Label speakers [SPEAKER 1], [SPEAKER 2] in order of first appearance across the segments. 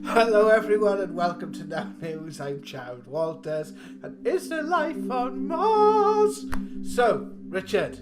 [SPEAKER 1] Hello everyone and welcome to Now News. I'm Chad Walters, and is there life on Mars? So, Richard,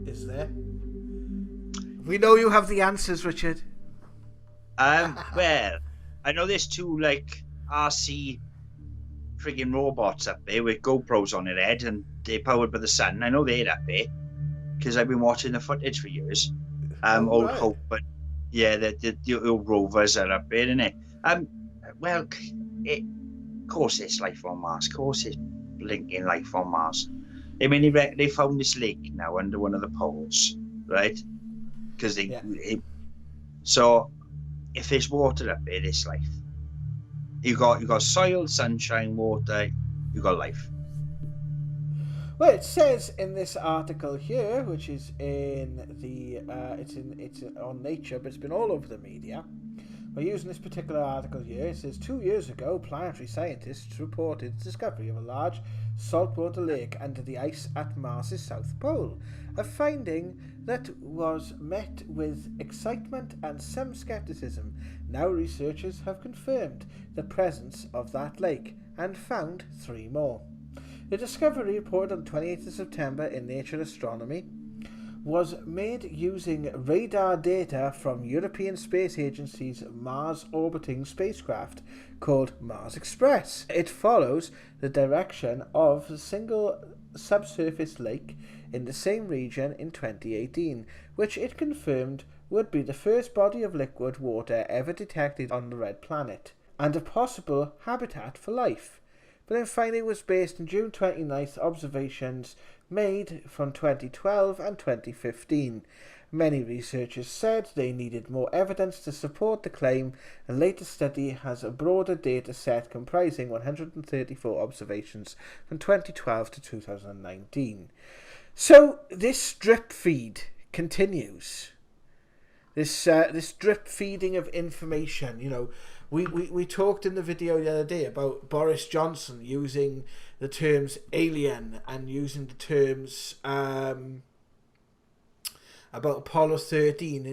[SPEAKER 1] is there? We know you have the answers, Richard.
[SPEAKER 2] Well, I know there's two RC friggin' robots up there with GoPros on their head, and they're powered by the sun. I know they're up there because I've been watching the footage for years. Old
[SPEAKER 1] right.
[SPEAKER 2] Hope, but yeah, the old rovers are up there, isn't it? Well, of course there's life on Mars. Of course there's blinking life on Mars. I mean, they found this lake now under one of the poles, right? Because so if there's water up there, there's life. You got soil, sunshine, water. You got life.
[SPEAKER 1] Well, it says in this article here, which is in the it's on Nature, but it's been all over the media. We're using this particular article here. It says 2 years ago, planetary scientists reported the discovery of a large saltwater lake under the ice at Mars's South Pole, a finding that was met with excitement and some skepticism. Now researchers have confirmed the presence of that lake and found 3 more. The discovery, reported on 28th of September in Nature Astronomy, was made using radar data from European Space Agency's Mars orbiting spacecraft called Mars Express. It follows the direction of a single subsurface lake in the same region in 2018, which it confirmed would be the first body of liquid water ever detected on the Red Planet, and a possible habitat for life. But then finally it was based on June 29th observations made from 2012 and 2015. Many researchers said they needed more evidence to support the claim. A later study has a broader data set comprising 134 observations from 2012 to 2019. So this drip feed continues. This drip feeding of information, you know. We talked in the video the other day about Boris Johnson using the terms alien and using the terms about Apollo 13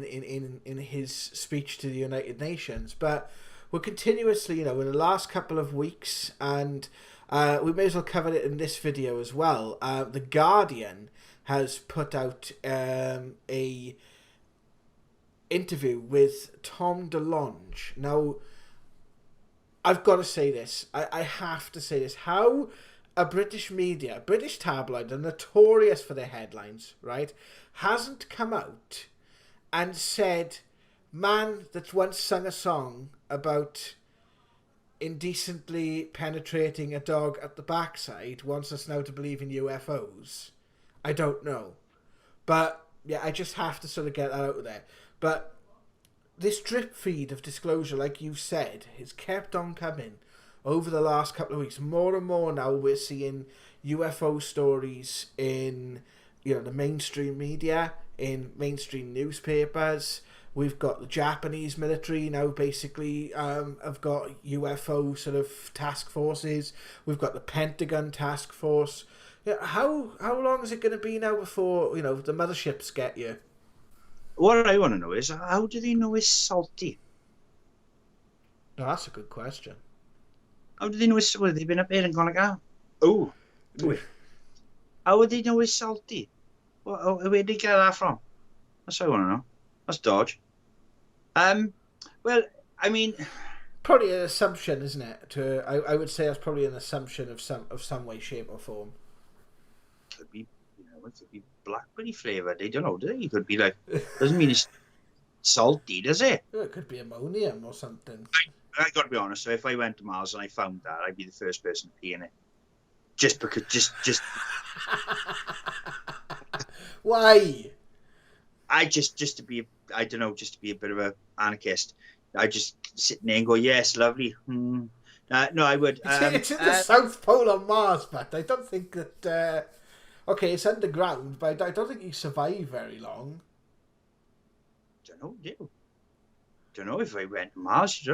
[SPEAKER 1] in his speech to the United Nations. But we're continuously, in the last couple of weeks, and we may as well cover it in this video as well. The Guardian has put out a interview with Tom DeLonge. Now, I've got to say this. I have to say this. How a British media, British tabloid, are notorious for their headlines, right, hasn't come out and said, man that once sung a song about indecently penetrating a dog at the backside wants us now to believe in UFOs. I don't know. But, yeah, I just have to sort of get that out there. But this drip feed of disclosure, like you said, has kept on coming over the last couple of weeks. More and more now we're seeing UFO stories in, the mainstream media, in mainstream newspapers. We've got the Japanese military now basically have got UFO sort of task forces. We've got the Pentagon task force. How long is it going to be now before, the motherships get you?
[SPEAKER 2] What I want to know is, how do they know it's salty?
[SPEAKER 1] No, that's a good question.
[SPEAKER 2] How do they know it's... Well, they've been up there and gone oh. How would they know it's salty? Where did they get that from? That's what I want to know. That's dodge. Well, I mean...
[SPEAKER 1] Probably an assumption, isn't it? I would say that's probably an assumption of some way, shape or form.
[SPEAKER 2] Could be... It could be blackberry flavoured. I don't know. It could be like... Doesn't mean it's salty, does it?
[SPEAKER 1] It could be ammonium or something.
[SPEAKER 2] I got to be honest. So if I went to Mars and I found that, I'd be the first person to pee in it. Just because... Just...
[SPEAKER 1] Why?
[SPEAKER 2] Just to be... I don't know. Just to be a bit of an anarchist. I just sit there and go, yes, lovely. No, I would...
[SPEAKER 1] it's in the South Pole on Mars, but I don't think that... Okay, it's underground, but I don't think you survive very long.
[SPEAKER 2] Don't know if I went to Mars.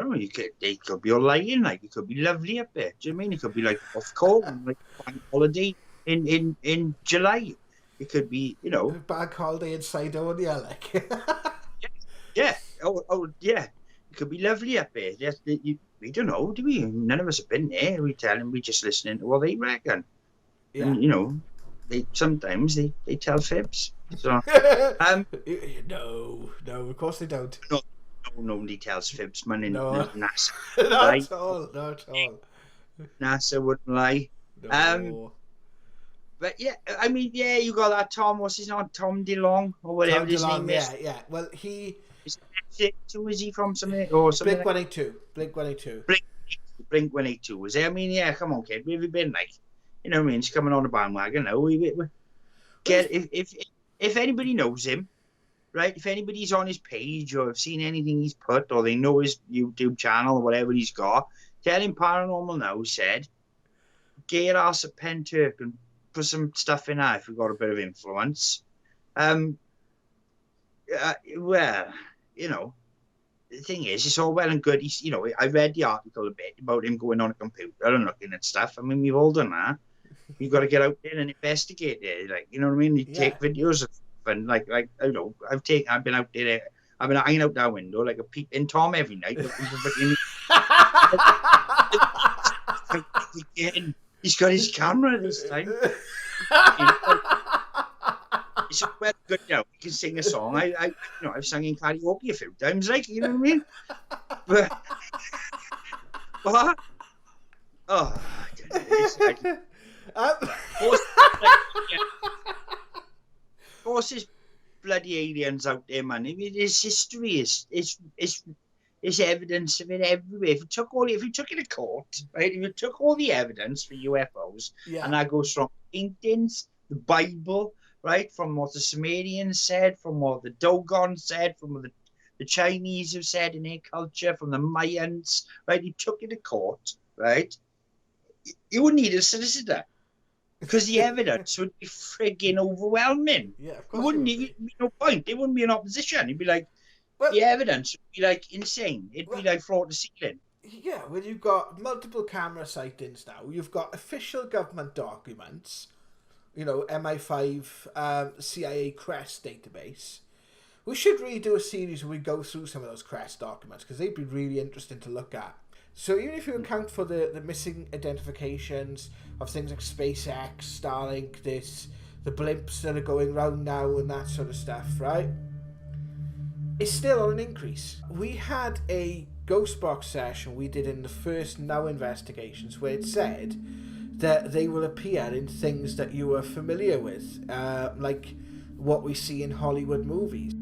[SPEAKER 2] They could be all lying, like it could be lovely up there. Do you know what I mean? It could be like off cold, like on holiday in July. It could be,
[SPEAKER 1] Bank holiday in Sidonia, like.
[SPEAKER 2] Yeah. Oh, yeah. could be lovely up there. We don't know, do we? None of us have been there. We tell them, we just listening to what they reckon.
[SPEAKER 1] Yeah.
[SPEAKER 2] And, you know, sometimes they tell fibs. So,
[SPEAKER 1] no, of course they don't.
[SPEAKER 2] no, nobody tells fibs, man, in
[SPEAKER 1] No.
[SPEAKER 2] NASA.
[SPEAKER 1] Not
[SPEAKER 2] Right?
[SPEAKER 1] at all. Not at all.
[SPEAKER 2] NASA wouldn't lie.
[SPEAKER 1] No.
[SPEAKER 2] But yeah, I mean, yeah, you got that Tom, what's his name? Tom DeLong, or whatever
[SPEAKER 1] Tom
[SPEAKER 2] his
[SPEAKER 1] DeLonge,
[SPEAKER 2] name is.
[SPEAKER 1] Yeah. Well, he...
[SPEAKER 2] Is he from something? Or something
[SPEAKER 1] Blink 182. Blink 182.
[SPEAKER 2] Blink 182, was it? I mean, yeah, come on, kid. Where have you been, like? You know what I mean? He's coming on the bandwagon now. If anybody knows him, right? If anybody's on his page or have seen anything he's put, or they know his YouTube channel or whatever he's got, tell him Paranormal Now said, get your ass a pen turk and put some stuff in there if we've got a bit of influence. Well, you know, the thing is, it's all well and good. He's, you know, I read the article a bit about him going on a computer and looking at stuff. I mean, we've all done that. You've got to get out there and investigate it. Like, you know what I mean? You take videos of and like I don't know. I've been out there. I've been hanging out that window like a peeping Tom every night looking for fucking. He's got his camera this time. It's well good now. He can sing a song. I've sung in karaoke a few times, like, you know what I mean? But what? Oh, of course, there's bloody aliens out there, man. I mean, there's history. It's evidence of it everywhere. If you took it to court, right? If you took all the evidence for UFOs, and that goes from paintings, the Bible, right, from what the Sumerians said, from what the Dogon said, from what the Chinese have said in their culture, from the Mayans, right? You took it to court, right? You would need a solicitor because the evidence would be frigging overwhelming.
[SPEAKER 1] Yeah, of course.
[SPEAKER 2] You wouldn't be no point. There wouldn't be an opposition. You'd be like, the evidence would be like insane. It'd be like floor to ceiling.
[SPEAKER 1] Yeah, well, you've got multiple camera sightings now. You've got official government documents. You know, MI5 CIA CREST database. We should really do a series where we go through some of those CREST documents because they'd be really interesting to look at. So even if you account for the missing identifications of things like SpaceX, Starlink, the blimps that are going around now and that sort of stuff, right? It's still on an increase. We had a ghost box session we did in the first Now investigations where it said that they will appear in things that you are familiar with, like what we see in Hollywood movies.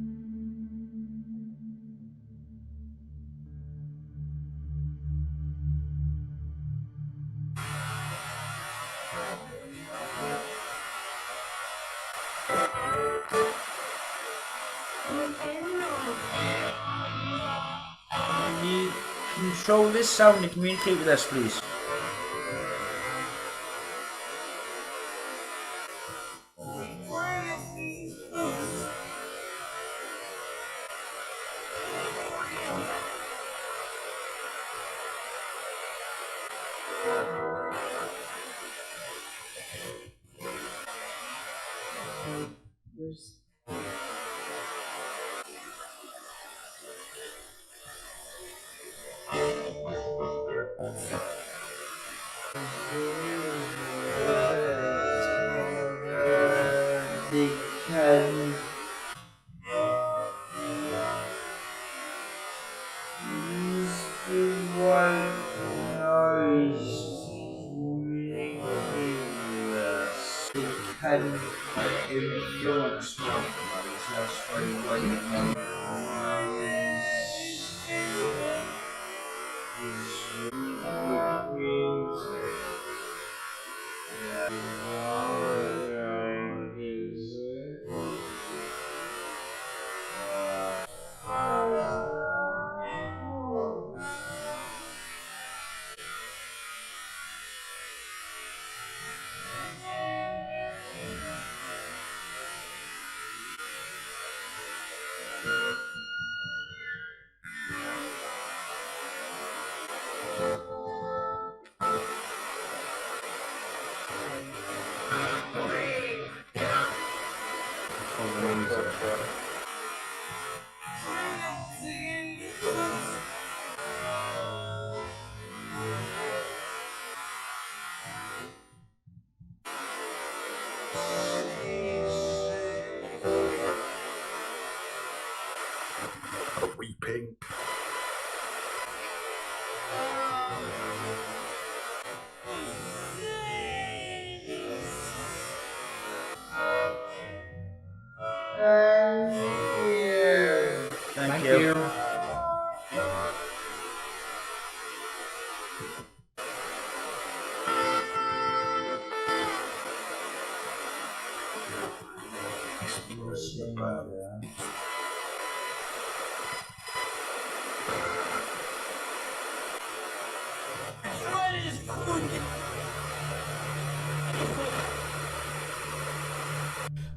[SPEAKER 2] Control this sound and communicate with us, please.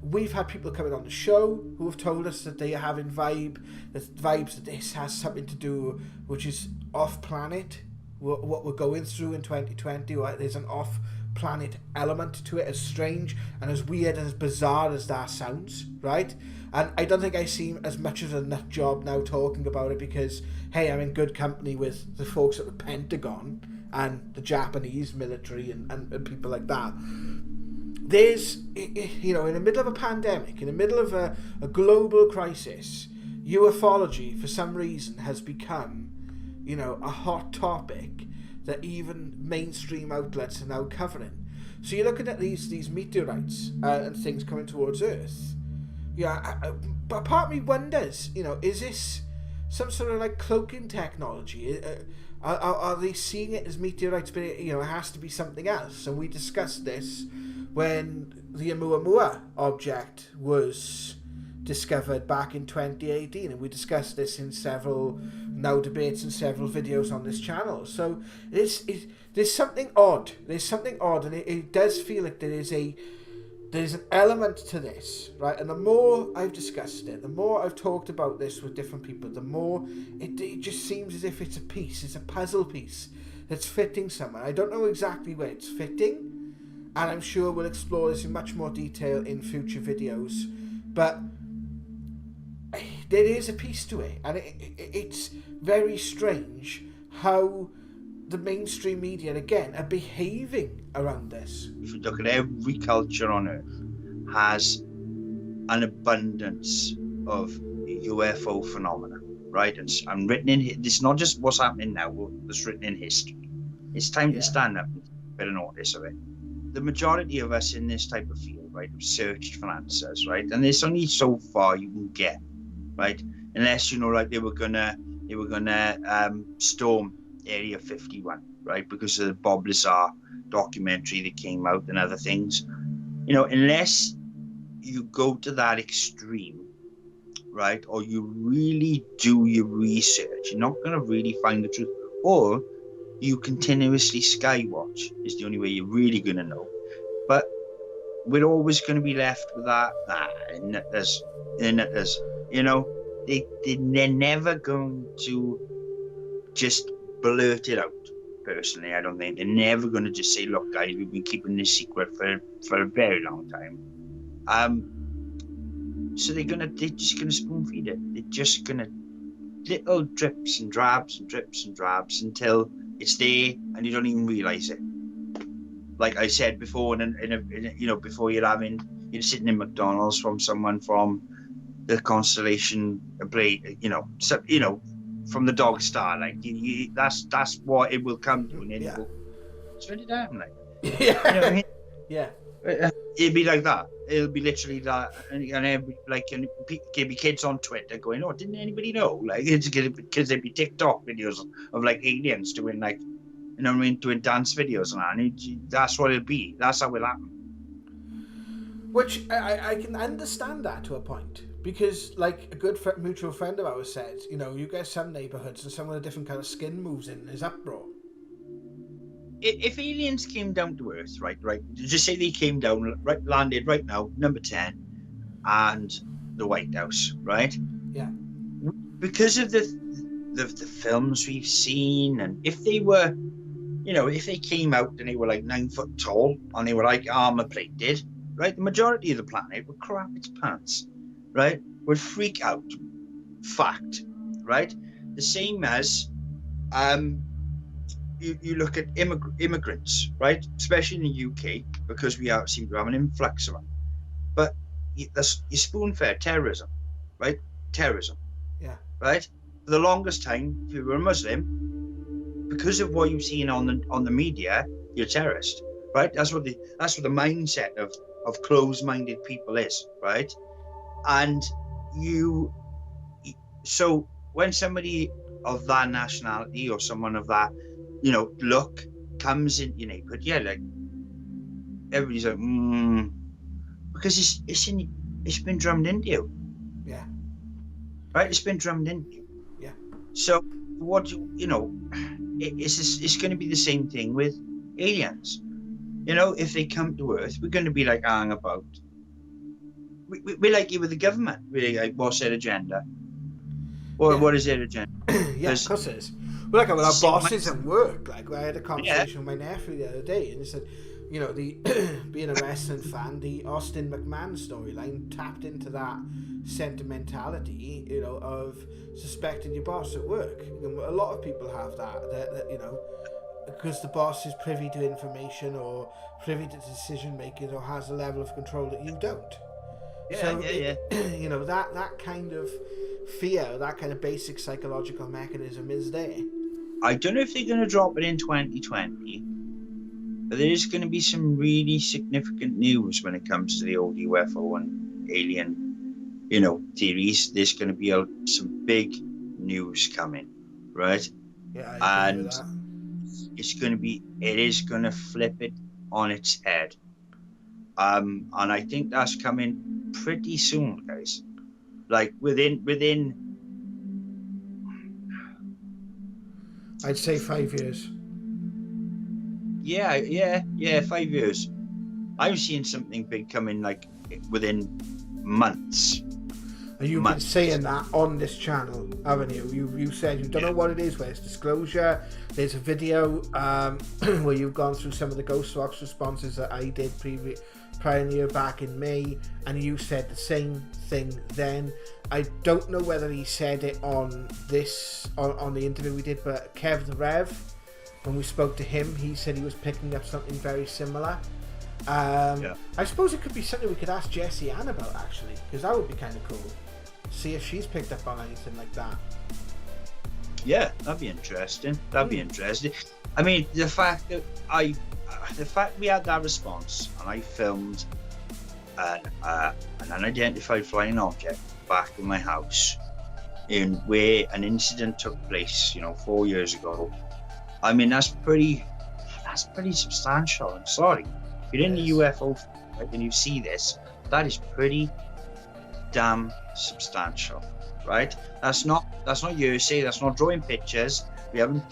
[SPEAKER 1] We've had people coming on the show who have told us that they are having vibes that this has something to do, which is off-planet, what we're going through in 2020. Right? There's an off-planet element to it, as strange and as weird and as bizarre as that sounds, right? And I don't think I seem as much of a nut job now talking about it because, hey, I'm in good company with the folks at the Pentagon and the Japanese military and people like that. There's, you know, in the middle of a pandemic, in the middle of a global crisis, ufology, for some reason, has become, you know, a hot topic that even mainstream outlets are now covering. So you're looking at these meteorites and things coming towards Earth. Yeah, but part of me wonders, you know, is this some sort of like cloaking technology? Are they seeing it as meteorites, but you know, it has to be something else? And we discussed this when the Oumuamua object was discovered back in 2018, and we discussed this in several debates and several videos on this channel. So there's something odd. There's something odd, and it does feel like there's an element to this, right? And the more I've discussed it, the more I've talked about this with different people, the more it just seems as if it's a puzzle piece that's fitting somewhere. I don't know exactly where it's fitting, and I'm sure we'll explore this in much more detail in future videos, but there is a piece to it, and it's very strange how the mainstream media, again, are behaving around this.
[SPEAKER 2] If you look at every culture on Earth, has an abundance of UFO phenomena, right? And written in, it's not just what's happening now, it's written in history. It's time to stand up and take a bit of notice of it. The majority of us in this type of field, right, have searched for answers, right? And there's only so far you can get, right? Unless, you know, like they were gonna storm Area 51, right? Because of the Bob Lazar documentary that came out and other things. You know, unless you go to that extreme, right, or you really do your research, you're not going to really find the truth. Or you continuously skywatch is the only way you're really going to know. But we're always going to be left with that, there's, you know, they're never going to just blurt it out. Personally, I don't think they're never going to just say, look guys, we've been keeping this secret for a very long time. So they're just gonna spoon feed it. They're just gonna little drips and drabs and drips and drabs until it's there and you don't even realize it. Like I said before, you know, before you're sitting in McDonald's from someone from the constellation blade, you know, from the dog star, like that's what it will come to, and then you go, turn it down, like,
[SPEAKER 1] Yeah.
[SPEAKER 2] you know what I mean?
[SPEAKER 1] Yeah.
[SPEAKER 2] It'll be like that. It'll be literally that, and there'll be kids on Twitter going, "Oh, didn't anybody know?" Like, it's because there'd be TikTok videos of like aliens doing, like, you know what I mean, doing dance videos and that. And that's what it'll be. That's how it'll happen.
[SPEAKER 1] Which I can understand that to a point. Because, like a good mutual friend of ours said, you know, you get some neighbourhoods and someone with a different kind of skin moves in and is uproar.
[SPEAKER 2] If aliens came down to Earth, right, just say they came down, right, landed right now, number 10, and the White House, right?
[SPEAKER 1] Yeah.
[SPEAKER 2] Because of the films we've seen, and if they were, you know, if they came out and they were like 9 foot tall and they were like armor plated, right, the majority of the planet would crap its pants. Right, would freak out. Fact, right? The same as, you look at immigrants, right? Especially in the UK, because we seem to have an influx of them. But you spoon-fed terrorism, right? Terrorism,
[SPEAKER 1] yeah, right.
[SPEAKER 2] For the longest time, if you were a Muslim, because of what you've seen on the media, you're a terrorist, right? That's what the mindset of closed-minded people is, right? And so when somebody of that nationality or someone of that look comes in, but yeah, like everybody's like, because it's been drummed into you,
[SPEAKER 1] Yeah.
[SPEAKER 2] right? It's been drummed into you.
[SPEAKER 1] Yeah.
[SPEAKER 2] So it's going to be the same thing with aliens. If they come to Earth, we're going to be like hang about. We're like you with the government. We're like, what's their agenda? Or what is their agenda?
[SPEAKER 1] Yeah, of course it is. Well, like with our bosses at work, like I had a conversation with my nephew the other day, and he said, the being a wrestling fan, the Austin McMahon storyline tapped into that sentimentality, of suspecting your boss at work. A lot of people have that because the boss is privy to information or privy to decision making or has a level of control that you don't. That kind of fear, that kind of basic psychological mechanism is there.
[SPEAKER 2] I don't know if they're going to drop it in 2020, but there is going to be some really significant news when it comes to the old UFO and alien, theories. There's going to be some big news coming, right?
[SPEAKER 1] Yeah, I agree with that.
[SPEAKER 2] It is going to flip it on its head. And I think that's coming pretty soon, guys. Like within
[SPEAKER 1] I'd say 5 years.
[SPEAKER 2] Yeah, 5 years. I'm seeing something big coming like within months.
[SPEAKER 1] And you've been saying that on this channel, haven't you? You said you don't know what it is, where it's disclosure. There's a video where you've gone through some of the Ghost Box responses that I did prior back in May, and you said the same thing then. I don't know whether he said it on the interview we did, but Kev the Rev, when we spoke to him, he said he was picking up something very similar. I suppose it could be something we could ask Jessie Ann about, actually, because that would be kind of cool. See if she's picked up on anything like that.
[SPEAKER 2] Yeah, that'd be interesting. Be interesting. I mean, the fact we had that response, and I filmed an unidentified flying object back in my house, where an incident took place, 4 years ago. I mean, that's pretty substantial. I'm sorry, if you're in the UFO and you see this, that is pretty damn substantial, right? That's not hearsay. That's not drawing pictures. We haven't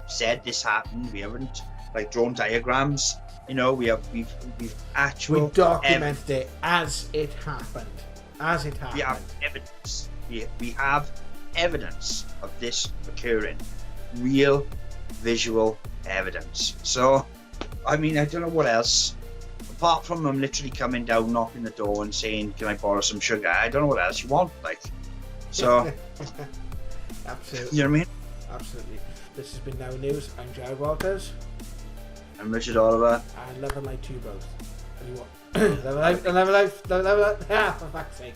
[SPEAKER 2] said this happened. We haven't drawn diagrams. We've
[SPEAKER 1] documented it as it happened. We
[SPEAKER 2] have evidence. We have evidence of this occurring. Real visual evidence. So, I mean, I don't know what else. Apart from them literally coming down, knocking the door and saying, "Can I borrow some sugar?" I don't know what else you want, So,
[SPEAKER 1] absolutely.
[SPEAKER 2] You know what I mean?
[SPEAKER 1] Absolutely. This has been Now News. I'm Jared Walters.
[SPEAKER 2] I'm Richard Oliver.
[SPEAKER 1] And love and light to you both. Love and light. For fuck's sake.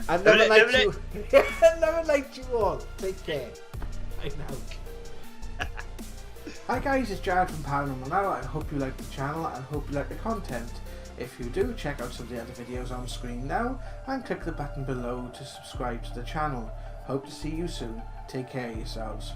[SPEAKER 1] And love and light to you. Love and light to you all. Take care. I know. Hi guys, it's Jared from Paranormal Now. I hope you like the channel and hope you like the content. If you do, check out some of the other videos on screen now and click the button below to subscribe to the channel. Hope to see you soon. Take care of yourselves.